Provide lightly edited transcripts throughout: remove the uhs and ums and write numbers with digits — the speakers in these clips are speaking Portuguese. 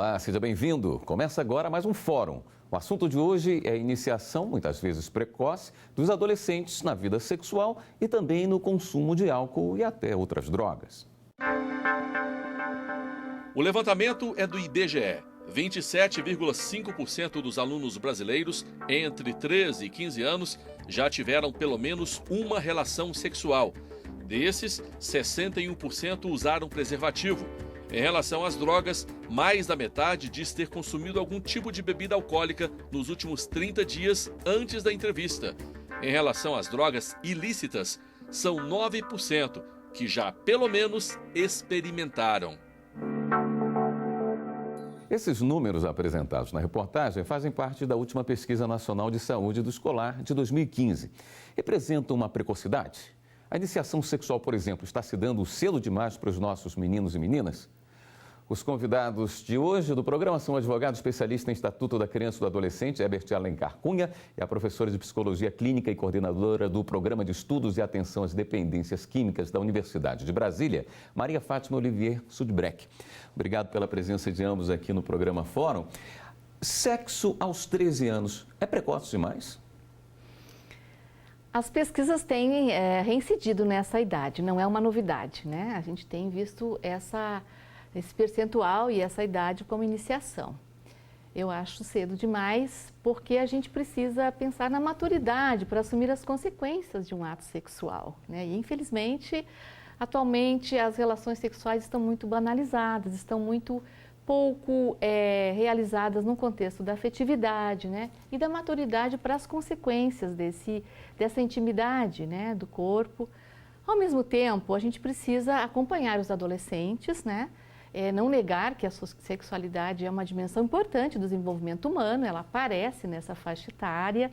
Olá, seja bem-vindo. Começa agora mais um Fórum. O assunto de hoje é a iniciação, muitas vezes precoce, dos adolescentes na vida sexual e também no consumo de álcool e até outras drogas. O levantamento é do IBGE. 27,5% dos alunos brasileiros entre 13 e 15 anos já tiveram pelo menos uma relação sexual. Desses, 61% usaram preservativo. Em relação às drogas, mais da metade diz ter consumido algum tipo de bebida alcoólica nos últimos 30 dias antes da entrevista. Em relação às drogas ilícitas, são 9% que já, pelo menos, experimentaram. Esses números apresentados na reportagem fazem parte da última Pesquisa Nacional de Saúde do Escolar de 2015. Representam uma precocidade? A iniciação sexual, por exemplo, está se dando cedo demais para os nossos meninos e meninas? Os convidados de hoje do programa são o advogado especialista em Estatuto da Criança e do Adolescente, Herbert Alencar Cunha, e a professora de Psicologia Clínica e coordenadora do Programa de Estudos e Atenção às Dependências Químicas da Universidade de Brasília, Maria Fátima Olivier Sudbreck. Obrigado pela presença de ambos aqui no programa Fórum. Sexo aos 13 anos é precoce demais? As pesquisas têm reincidido nessa idade, não é uma novidade, né? A gente tem visto esse percentual e essa idade como iniciação. Eu acho cedo demais porque a gente precisa pensar na maturidade para assumir as consequências de um ato sexual, né? E infelizmente, atualmente as relações sexuais estão muito banalizadas, estão muito pouco realizadas no contexto da afetividade, né? E da maturidade para as consequências dessa intimidade, né? Do corpo. Ao mesmo tempo, a gente precisa acompanhar os adolescentes, né? Não negar que a sexualidade é uma dimensão importante do desenvolvimento humano, ela aparece nessa faixa etária,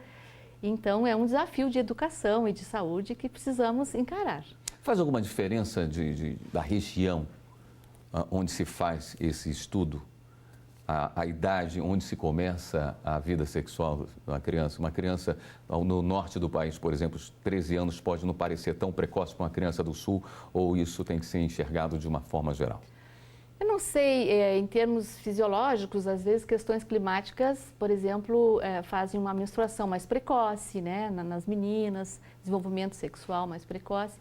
então é um desafio de educação e de saúde que precisamos encarar. Faz alguma diferença da região onde se faz esse estudo, a idade onde se começa a vida sexual da criança? Uma criança no norte do país, por exemplo, os 13 anos pode não parecer tão precoce para uma criança do sul, ou isso tem que ser enxergado de uma forma geral? Eu não sei, em termos fisiológicos, às vezes questões climáticas, por exemplo, fazem uma menstruação mais precoce, né, nas meninas, desenvolvimento sexual mais precoce.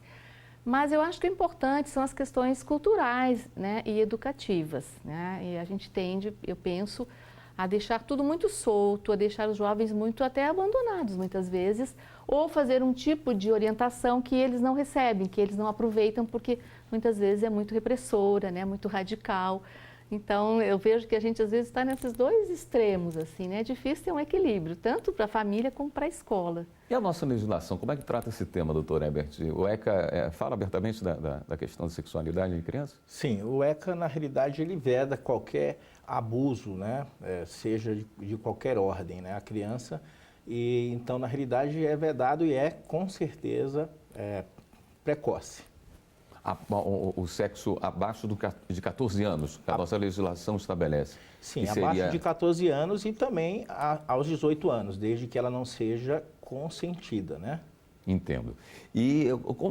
Mas eu acho que o importante são as questões culturais, né, e educativas, né? E a gente tende, eu penso, a deixar tudo muito solto, a deixar os jovens muito até abandonados muitas vezes, ou fazer um tipo de orientação que eles não recebem, que eles não aproveitam, porque muitas vezes é muito repressora, né, muito radical. Então, eu vejo que a gente às vezes está nesses dois extremos, assim, né? É difícil ter um equilíbrio, tanto para a família como para a escola. E a nossa legislação, como é que trata esse tema, doutor Herbert? O ECA fala abertamente da questão de sexualidade em crianças? Sim, o ECA, na realidade, ele veda qualquer abuso, né? Seja de qualquer ordem, né? A criança. E, então, na realidade, é vedado e é, com certeza, precoce. O sexo abaixo de 14 anos, que a nossa legislação estabelece. Sim, abaixo de 14 anos e também aos 18 anos, desde que ela não seja consentida, né? Entendo. E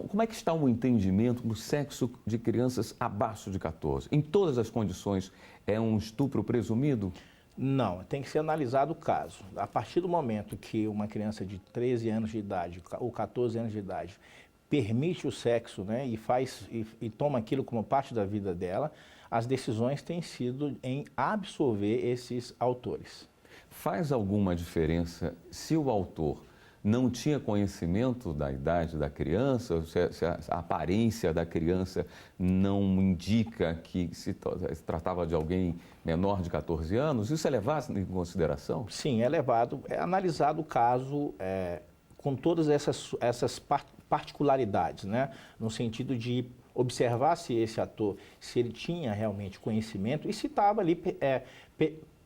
como é que está o entendimento do sexo de crianças abaixo de 14? Em todas as condições, é um estupro presumido? Não, tem que ser analisado o caso. A partir do momento que uma criança de 13 anos de idade ou 14 anos de idade permite o sexo, né, e toma aquilo como parte da vida dela, as decisões têm sido em absolver esses autores. Faz alguma diferença se o autor não tinha conhecimento da idade da criança, se a aparência da criança não indica que se tratava de alguém menor de 14 anos? Isso é levado em consideração? Sim, é levado, é analisado o caso com todas essas particularidades, né? No sentido de observar se esse ator, se ele tinha realmente conhecimento e se estava ali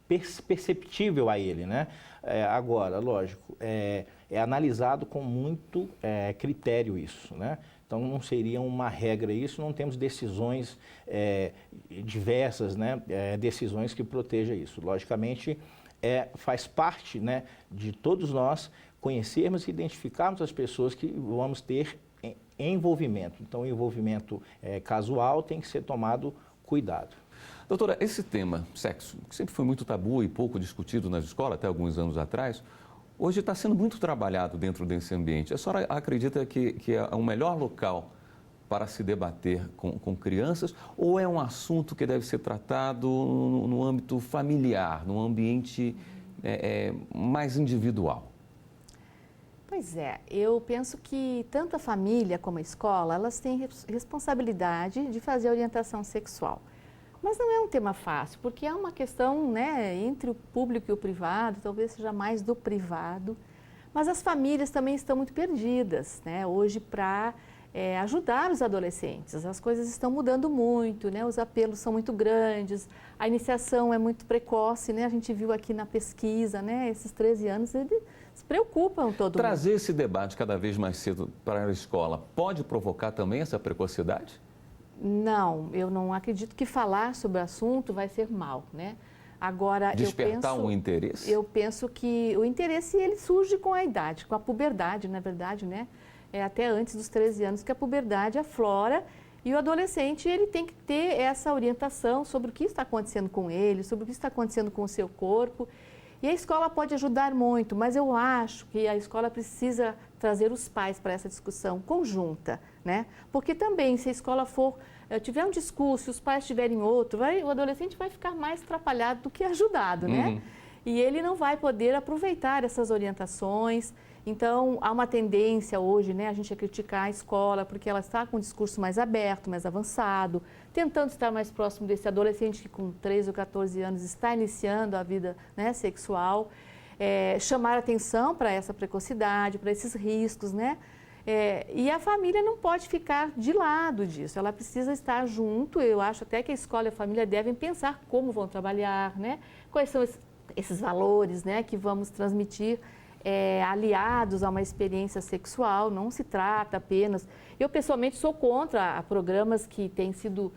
perceptível a ele, né? Agora, lógico, é analisado com muito critério isso, né? Então não seria uma regra isso, não temos decisões diversas, né? Decisões que protejam isso. Logicamente, faz parte, né, de todos nós conhecermos e identificarmos as pessoas que vamos ter envolvimento. Então, o envolvimento casual tem que ser tomado cuidado. Doutora, esse tema, sexo, que sempre foi muito tabu e pouco discutido nas escolas, até alguns anos atrás, hoje está sendo muito trabalhado dentro desse ambiente. A senhora acredita que é o melhor local para se debater com crianças, ou é um assunto que deve ser tratado no âmbito familiar, num ambiente mais individual? Pois é, eu penso que tanto a família como a escola, elas têm responsabilidade de fazer a orientação sexual. Mas não é um tema fácil, porque é uma questão, né, entre o público e o privado, talvez seja mais do privado. Mas as famílias também estão muito perdidas, né, hoje para ajudar os adolescentes. As coisas estão mudando muito, né, os apelos são muito grandes, a iniciação é muito precoce, né, a gente viu aqui na pesquisa, né, esses 13 anos, eles se preocupam todo mundo. Trazer esse debate cada vez mais cedo para a escola pode provocar também essa precocidade? Não, eu não acredito que falar sobre o assunto vai ser mal, né? Agora, despertar um interesse? Eu penso que o interesse ele surge com a idade, com a puberdade, na verdade, né? É até antes dos 13 anos que a puberdade aflora e o adolescente ele tem que ter essa orientação sobre o que está acontecendo com ele, sobre o que está acontecendo com o seu corpo. E a escola pode ajudar muito, mas eu acho que a escola precisa trazer os pais para essa discussão conjunta, né? Porque também, se a escola tiver um discurso, os pais tiverem outro, o adolescente vai ficar mais atrapalhado do que ajudado, né? E ele não vai poder aproveitar essas orientações. Então, há uma tendência hoje, né, a gente a criticar a escola, porque ela está com um discurso mais aberto, mais avançado, tentando estar mais próximo desse adolescente que com 13 ou 14 anos está iniciando a vida, né, sexual, chamar atenção para essa precocidade, para esses riscos, né? E a família não pode ficar de lado disso, ela precisa estar junto. Eu acho até que a escola e a família devem pensar como vão trabalhar, né? Quais são esses valores, né, que vamos transmitir aliados a uma experiência sexual. Não se trata apenas... Eu, pessoalmente, sou contra programas que têm sido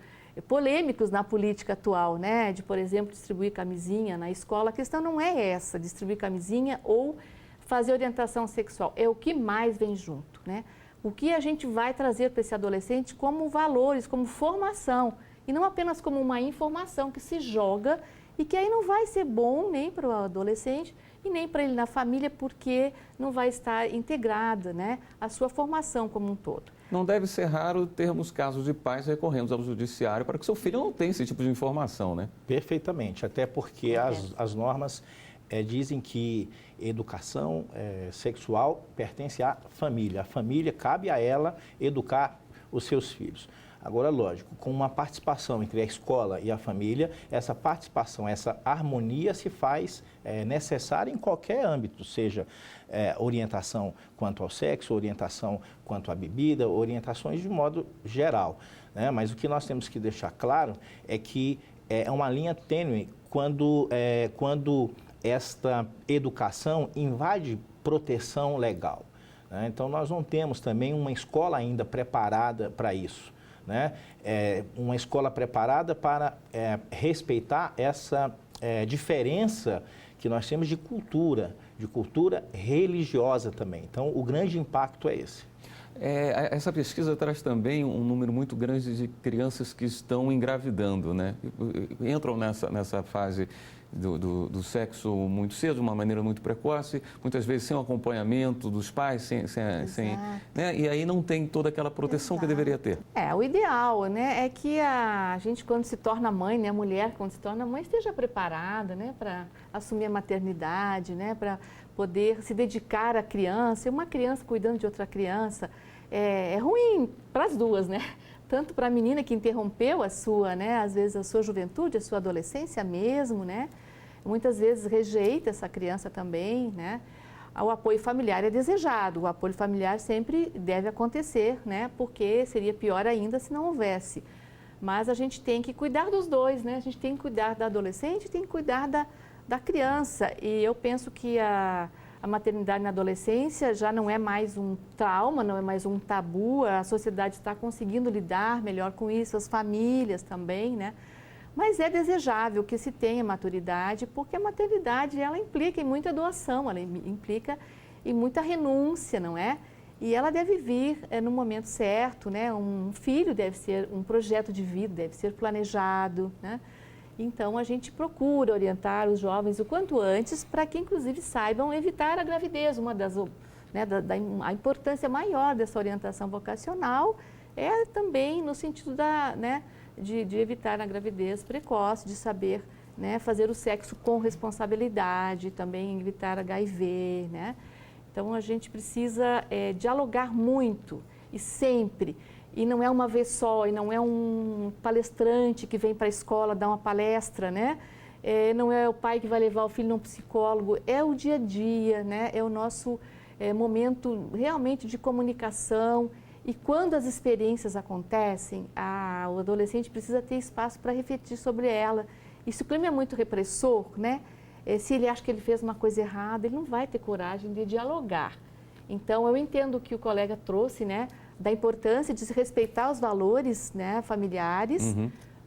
polêmicos na política atual, né? De, por exemplo, distribuir camisinha na escola. A questão não é essa, distribuir camisinha ou fazer orientação sexual. É o que mais vem junto, né? O que a gente vai trazer para esse adolescente como valores, como formação, e não apenas como uma informação que se joga e que aí não vai ser bom nem para o adolescente e nem para ele na família, porque não vai estar integrada, né, a sua formação como um todo. Não deve ser raro termos casos de pais recorrendo ao judiciário para que seu filho não tenha esse tipo de informação, né? Perfeitamente, até porque as normas dizem que educação sexual pertence à família. A família, cabe a ela educar os seus filhos. Agora, lógico, com uma participação entre a escola e a família, essa participação, essa harmonia se faz necessária em qualquer âmbito, seja orientação quanto ao sexo, orientação quanto à bebida, orientações de modo geral, né? Mas o que nós temos que deixar claro é que é uma linha tênue quando esta educação invade proteção legal, né? Então, nós não temos também uma escola ainda preparada para isso, né? Uma escola preparada para respeitar essa diferença que nós temos de cultura religiosa também. Então, o grande impacto é esse. Essa pesquisa traz também um número muito grande de crianças que estão engravidando, né? Entram nessa fase do sexo muito cedo, de uma maneira muito precoce, muitas vezes sem o acompanhamento dos pais, né? E aí não tem toda aquela proteção que deveria ter. O ideal, né, é que a gente, quando se torna mãe, né, a mulher, quando se torna mãe, esteja preparada, né, para assumir a maternidade, né, para poder se dedicar à criança. E uma criança cuidando de outra criança é ruim para as duas, né? Tanto para a menina que interrompeu a sua, né, às vezes a sua juventude, a sua adolescência mesmo, né? Muitas vezes rejeita essa criança também, né? O apoio familiar é desejado, o apoio familiar sempre deve acontecer, né? Porque seria pior ainda se não houvesse. Mas a gente tem que cuidar dos dois, né? A gente tem que cuidar da adolescente e tem que cuidar da criança. E eu penso que a maternidade na adolescência já não é mais um trauma, não é mais um tabu, a sociedade está conseguindo lidar melhor com isso, as famílias também, né? Mas é desejável que se tenha maturidade, porque a maternidade, ela implica em muita doação, ela implica em muita renúncia, não é? E ela deve vir no momento certo, né? Um filho deve ser um projeto de vida, deve ser planejado, né? Então, a gente procura orientar os jovens o quanto antes para que, inclusive, saibam evitar a gravidez. Uma das, né, a importância maior dessa orientação vocacional é também no sentido né, de evitar a gravidez precoce, de saber, né, fazer o sexo com responsabilidade, também evitar HIV, né? Então, a gente precisa dialogar muito e sempre. E não é uma vez só, e não é um palestrante que vem para a escola dar uma palestra, né? Não é o pai que vai levar o filho num psicólogo, é o dia a dia, né? É o nosso momento realmente de comunicação. E quando as experiências acontecem, o adolescente precisa ter espaço para refletir sobre ela. E se o clima é muito repressor, né? Se ele acha que ele fez uma coisa errada, ele não vai ter coragem de dialogar. Então, eu entendo o que o colega trouxe, né? Da importância de se respeitar os valores, né, familiares,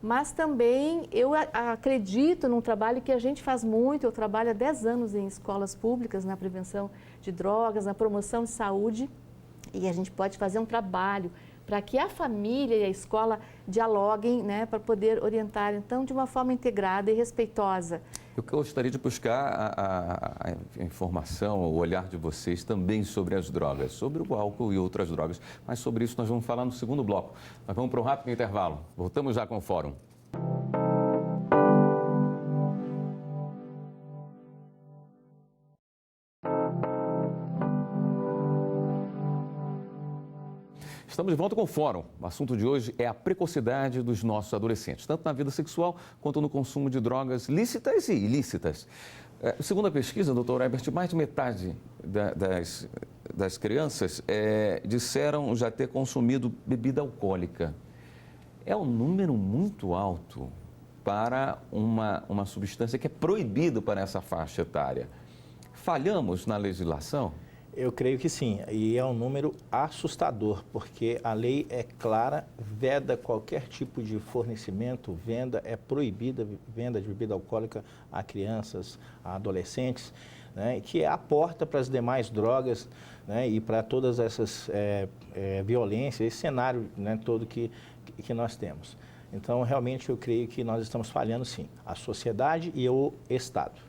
mas também eu acredito num trabalho que a gente faz muito. Eu trabalho há 10 anos em escolas públicas, na prevenção de drogas, na promoção de saúde, e a gente pode fazer um trabalho para que a família e a escola dialoguem, né, para poder orientar, então, de uma forma integrada e respeitosa. Eu gostaria de buscar a informação, o olhar de vocês também sobre as drogas, sobre o álcool e outras drogas. Mas sobre isso nós vamos falar no segundo bloco. Nós vamos para um rápido intervalo. Voltamos já com o Fórum. Estamos de volta com o Fórum. O assunto de hoje é a precocidade dos nossos adolescentes, tanto na vida sexual quanto no consumo de drogas lícitas e ilícitas. Segundo a pesquisa, doutor Herbert, mais de metade das crianças disseram já ter consumido bebida alcoólica. É um número muito alto para uma substância que é proibida para essa faixa etária. Falhamos na legislação? Eu creio que sim, e é um número assustador, porque a lei é clara, veda qualquer tipo de fornecimento, venda, é proibida venda de bebida alcoólica a crianças, a adolescentes, né, que é a porta para as demais drogas, né, e para todas essas violências, esse cenário, né, todo que nós temos. Então, realmente, eu creio que nós estamos falhando sim, a sociedade e o Estado.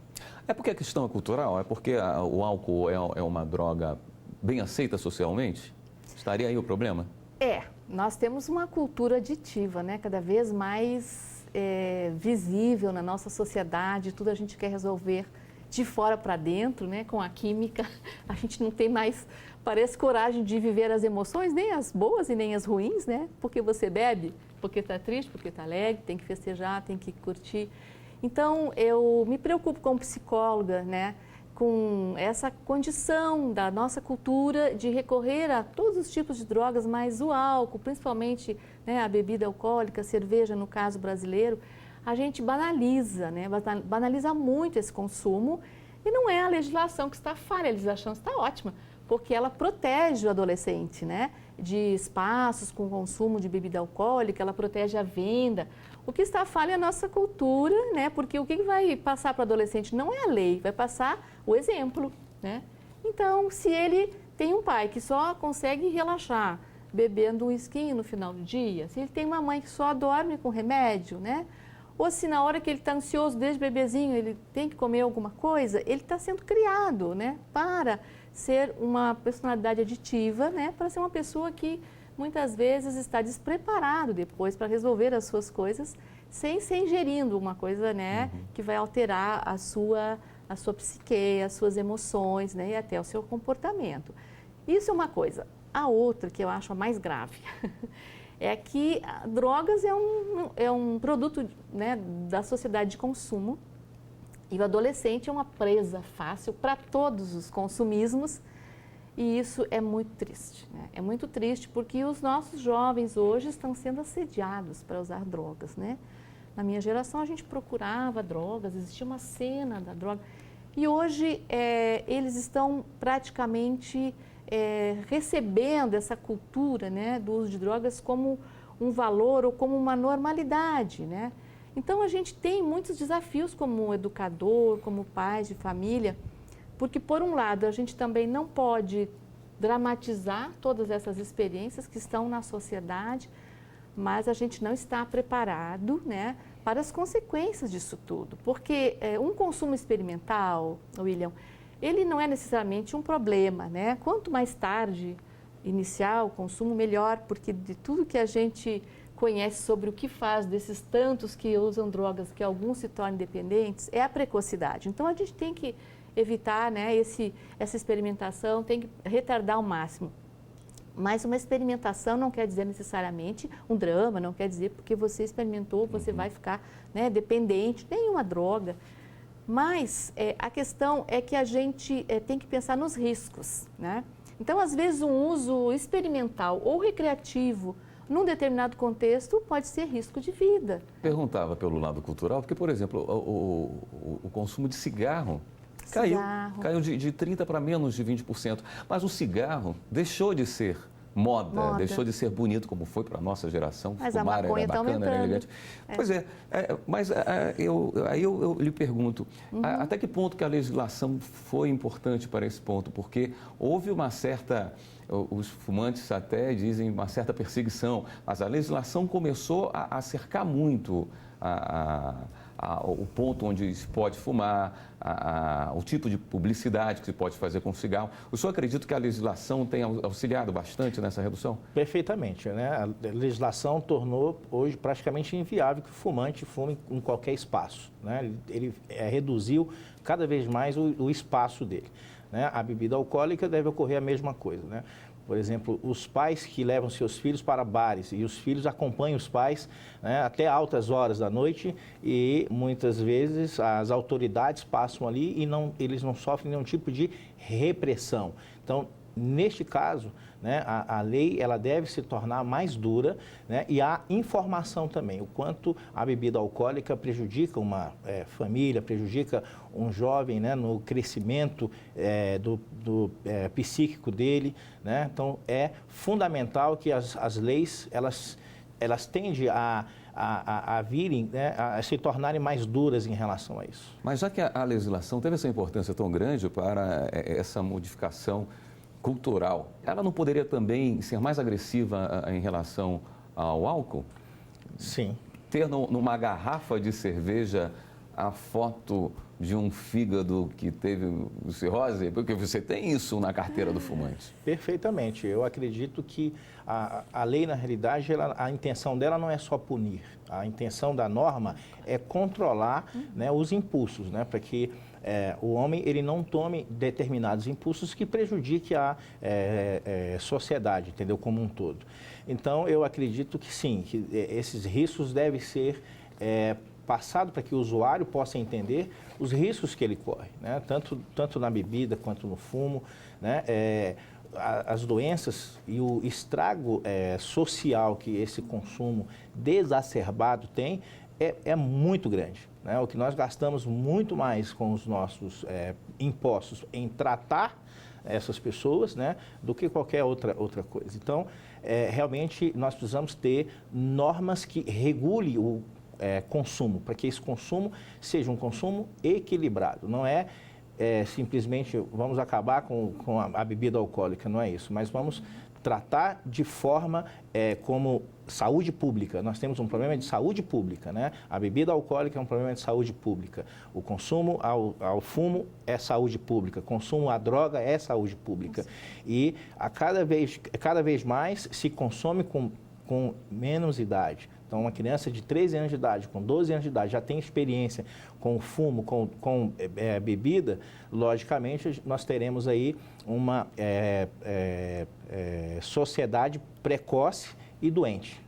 É porque a questão é cultural? É porque o álcool é uma droga bem aceita socialmente? Estaria aí o problema? Nós temos uma cultura aditiva, né? Cada vez mais visível na nossa sociedade, tudo a gente quer resolver de fora para dentro, né? Com a química, a gente não tem mais, parece, coragem de viver as emoções, nem as boas e nem as ruins, né? Porque você bebe, porque está triste, porque está alegre, tem que festejar, tem que curtir. Então, eu me preocupo como psicóloga, né, com essa condição da nossa cultura de recorrer a todos os tipos de drogas, mas o álcool, principalmente, né, a bebida alcoólica, a cerveja, no caso brasileiro, a gente banaliza, né, banaliza muito esse consumo, e não é a legislação que está falha, a legislação está ótima, porque ela protege o adolescente, né, de espaços com consumo de bebida alcoólica, ela protege a venda. O que está falha é a nossa cultura, né? Porque o que vai passar para o adolescente não é a lei, vai passar o exemplo, né? Então, se ele tem um pai que só consegue relaxar bebendo um whisky no final do dia, se ele tem uma mãe que só dorme com remédio, né? Ou se na hora que ele está ansioso desde bebezinho, ele tem que comer alguma coisa, ele está sendo criado, né? Para ser uma personalidade aditiva, né? Para ser uma pessoa que muitas vezes está despreparado depois para resolver as suas coisas sem ser ingerindo uma coisa, né, que vai alterar a sua psique, as suas emoções, né, e até o seu comportamento. Isso é uma coisa. A outra, que eu acho a mais grave, é que drogas é um produto, né, da sociedade de consumo, e o adolescente é uma presa fácil para todos os consumismos. E isso é muito triste, né? É muito triste porque os nossos jovens hoje estão sendo assediados para usar drogas, né? Na minha geração a gente procurava drogas, existia uma cena da droga. E hoje eles estão praticamente recebendo essa cultura, né, do uso de drogas como um valor ou como uma normalidade, né? Então a gente tem muitos desafios como educador, como pais de família, porque, por um lado, a gente também não pode dramatizar todas essas experiências que estão na sociedade, mas a gente não está preparado, né, para as consequências disso tudo. Porque um consumo experimental, William, ele não é necessariamente um problema, né? Quanto mais tarde iniciar o consumo, melhor, porque de tudo que a gente conhece sobre o que faz desses tantos que usam drogas, que alguns se tornam dependentes, é a precocidade. Então, a gente tem que evitar, né, essa experimentação, tem que retardar ao máximo. Mas uma experimentação não quer dizer necessariamente um drama, não quer dizer porque você experimentou, você vai ficar, né, dependente, nenhuma droga. Mas a questão é que a gente tem que pensar nos riscos, né? Então, às vezes, um uso experimental ou recreativo num determinado contexto pode ser risco de vida. Perguntava pelo lado cultural, porque, por exemplo, o consumo de cigarro caiu de 30% para menos de 20%. Mas o cigarro deixou de ser moda, deixou de ser bonito, como foi para a nossa geração. Mas fumar a maconha era bacana, era elegante. Pois mas aí eu lhe pergunto, até que ponto que a legislação foi importante para esse ponto? Porque houve uma certa, os fumantes até dizem, uma certa perseguição, mas a legislação começou a cercar muito o ponto onde se pode fumar, o tipo de publicidade que se pode fazer com o cigarro. O senhor acredita que a legislação tem auxiliado bastante nessa redução? Perfeitamente, né? A legislação tornou hoje praticamente inviável que o fumante fume em qualquer espaço, né? Ele reduziu cada vez mais o espaço dele, né? A bebida alcoólica deve ocorrer a mesma coisa, né? Por exemplo, os pais que levam seus filhos para bares e os filhos acompanham os pais, né, até altas horas da noite e muitas vezes as autoridades passam ali e eles não sofrem nenhum tipo de repressão. Então, neste caso, né, a lei ela deve se tornar mais dura, né, e a informação também, o quanto a bebida alcoólica prejudica uma família, prejudica um jovem, né, no crescimento do psíquico dele, né? Então, é fundamental que as leis elas tendem a virem, né, a se tornarem mais duras em relação a isso. Mas já que a legislação teve essa importância tão grande para essa modificação cultural, ela não poderia também ser mais agressiva em relação ao álcool? Sim. Ter numa garrafa de cerveja a foto de um fígado que teve cirrose? Porque você tem isso na carteira do fumante. Perfeitamente. Eu acredito que a lei, na realidade, a intenção dela não é só punir. A intenção da norma é controlar, né, os impulsos, né, para que o homem ele não tome determinados impulsos que prejudiquem a sociedade, entendeu, como um todo. Então, eu acredito que sim, que esses riscos devem ser passado para que o usuário possa entender os riscos que ele corre, né? Tanto na bebida quanto no fumo, né? As doenças e o estrago social que esse consumo desacerbado tem é muito grande, né? O que nós gastamos muito mais com os nossos impostos em tratar essas pessoas, né, do que qualquer outra coisa. Então, realmente, nós precisamos ter normas que regulem o consumo, para que esse consumo seja um consumo equilibrado. Não é simplesmente vamos acabar com a bebida alcoólica, não é isso, mas vamos tratar de forma como saúde pública. Nós temos um problema de saúde pública, né? A bebida alcoólica é um problema de saúde pública. O consumo ao fumo é saúde pública. O consumo à droga é saúde pública. E cada vez mais se consome com menos idade. Então, uma criança de 13 anos de idade, com 12 anos de idade, já tem experiência com fumo, com bebida, logicamente, nós teremos aí uma sociedade precoce e doente.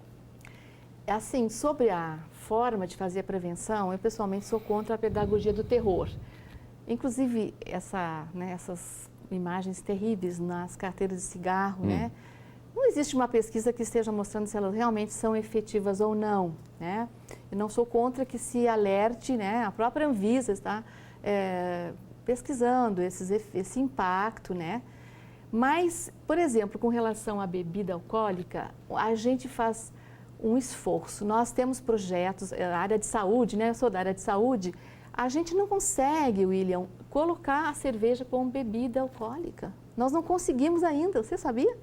Assim, sobre a forma de fazer a prevenção, eu pessoalmente sou contra a pedagogia do terror. Inclusive, essas imagens terríveis nas carteiras de cigarro, né? Não existe uma pesquisa que esteja mostrando se elas realmente são efetivas ou não, né? Eu não sou contra que se alerte, né? A própria Anvisa está pesquisando esse impacto, né? Mas, por exemplo, com relação à bebida alcoólica, a gente faz um esforço. Nós temos projetos, a área de saúde, né? Eu sou da área de saúde. A gente não consegue, William, colocar a cerveja como bebida alcoólica. Nós não conseguimos ainda, você sabia?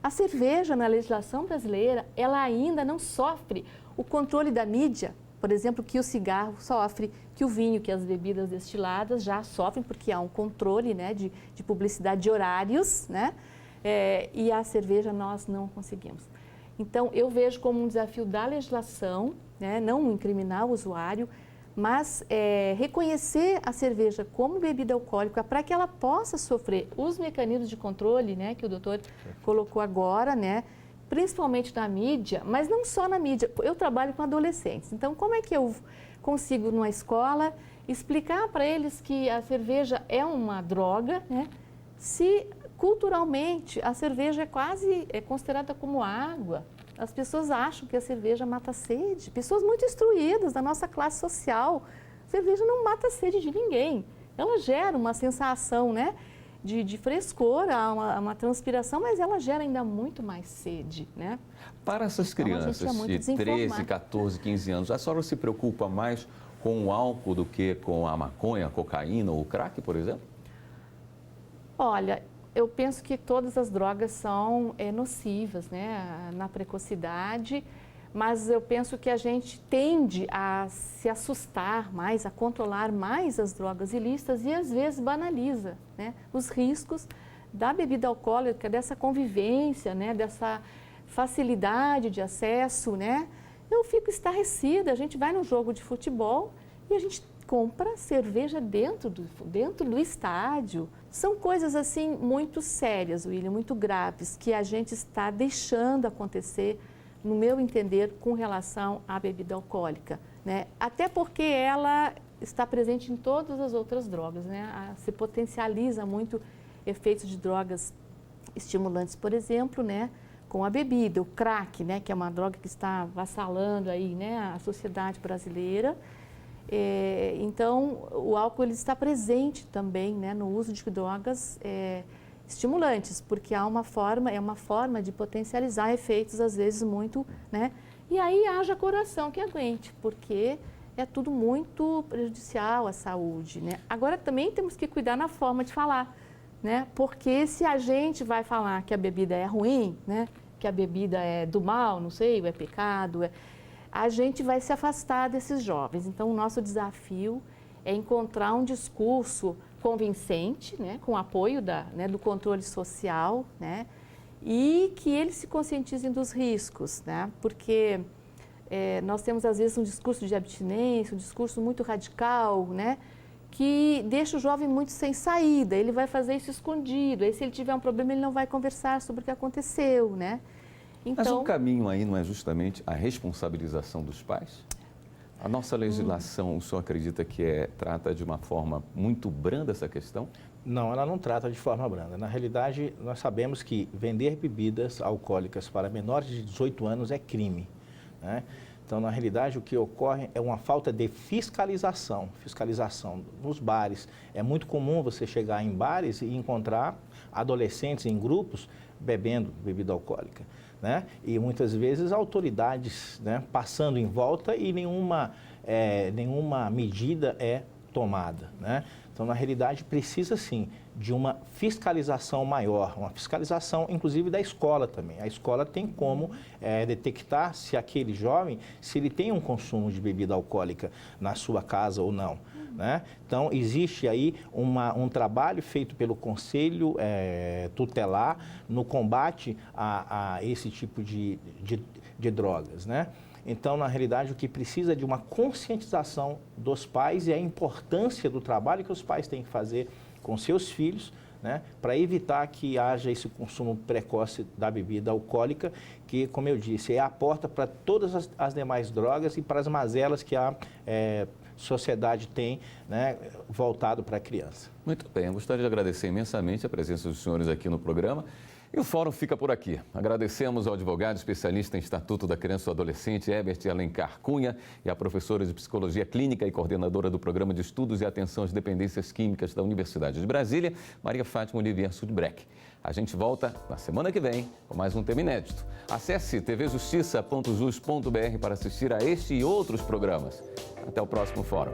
A cerveja, na legislação brasileira, ela ainda não sofre o controle da mídia. por exemplo, que o cigarro sofre, que o vinho, que as bebidas destiladas já sofrem, porque há um controle, né, de publicidade de horários, né? E a cerveja nós não conseguimos. Então, eu vejo como um desafio da legislação, né, não incriminar o usuário, mas reconhecer a cerveja como bebida alcoólica para que ela possa sofrer os mecanismos de controle, né, que o doutor colocou agora, né, principalmente na mídia, mas não só na mídia. Eu trabalho com adolescentes, então como é que eu consigo, numa escola, explicar para eles que a cerveja é uma droga, né, se culturalmente a cerveja é considerada como água? As pessoas acham que a cerveja mata a sede. Pessoas muito instruídas da nossa classe social. A cerveja não mata a sede de ninguém. Ela gera uma sensação, né, de frescor, uma transpiração, mas ela gera ainda muito mais sede, né? Para essas crianças de 13, 14, 15 anos, a senhora se preocupa mais com o álcool do que com a maconha, a cocaína ou o crack, por exemplo? Olha, eu penso que todas as drogas são nocivas, né, na precocidade, mas eu penso que a gente tende a se assustar mais, a controlar mais as drogas ilícitas e às vezes banaliza, né, os riscos da bebida alcoólica, dessa convivência, né, dessa facilidade de acesso, né. Eu fico estarrecida, a gente vai no jogo de futebol e a gente compra cerveja dentro do estádio. São coisas assim muito sérias, William, muito graves, que a gente está deixando acontecer, no meu entender, com relação à bebida alcoólica, né? Até porque ela está presente em todas as outras drogas, né? Se potencializa muito efeitos de drogas estimulantes, por exemplo, né? Com a bebida, o crack, né? Que é uma droga que está avassalando aí, né, a sociedade brasileira. Então, o álcool ele está presente também, né, no uso de drogas estimulantes, porque é uma forma de potencializar efeitos, às vezes, muito, né? E aí haja coração que aguente, porque é tudo muito prejudicial à saúde, né? Agora, também temos que cuidar na forma de falar, né? Porque se a gente vai falar que a bebida é ruim, né, que a bebida é do mal, não sei, é pecado, a gente vai se afastar desses jovens. Então, o nosso desafio é encontrar um discurso convincente, né, com apoio do controle social, né, e que eles se conscientizem dos riscos, né, porque nós temos, às vezes, um discurso de abstinência, um discurso muito radical, né, que deixa o jovem muito sem saída. Ele vai fazer isso escondido, aí se ele tiver um problema, ele não vai conversar sobre o que aconteceu, né. Então, mas o caminho aí não é justamente a responsabilização dos pais? A nossa legislação, o senhor acredita que trata de uma forma muito branda essa questão? Não, ela não trata de forma branda. Na realidade, nós sabemos que vender bebidas alcoólicas para menores de 18 anos é crime, né? Então, na realidade, o que ocorre é uma falta de fiscalização nos bares. É muito comum você chegar em bares e encontrar adolescentes em grupos bebendo bebida alcoólica, né? E muitas vezes autoridades, né, passando em volta e nenhuma medida é tomada, né? Então, na realidade, precisa sim de uma fiscalização maior, uma fiscalização inclusive da escola também. A escola tem como detectar se aquele jovem, se ele tem um consumo de bebida alcoólica na sua casa ou não, né? Então, existe aí um trabalho feito pelo Conselho Tutelar no combate a esse tipo de drogas, né? Então, na realidade, o que precisa é de uma conscientização dos pais e a importância do trabalho que os pais têm que fazer com seus filhos, né, para evitar que haja esse consumo precoce da bebida alcoólica, que, como eu disse, é a porta para todas as demais drogas e para as mazelas que a sociedade tem, né, voltado para a criança. Muito bem, eu gostaria de agradecer imensamente a presença dos senhores aqui no programa. E o Fórum fica por aqui. Agradecemos ao advogado especialista em Estatuto da Criança e do Adolescente, Herbert Alencar Cunha, e à professora de Psicologia Clínica e coordenadora do Programa de Estudos e Atenção às Dependências Químicas da Universidade de Brasília, Maria Fátima Olivier Sudbreck. A gente volta na semana que vem com mais um tema inédito. Acesse tvjustiça.jus.br para assistir a este e outros programas. Até o próximo Fórum.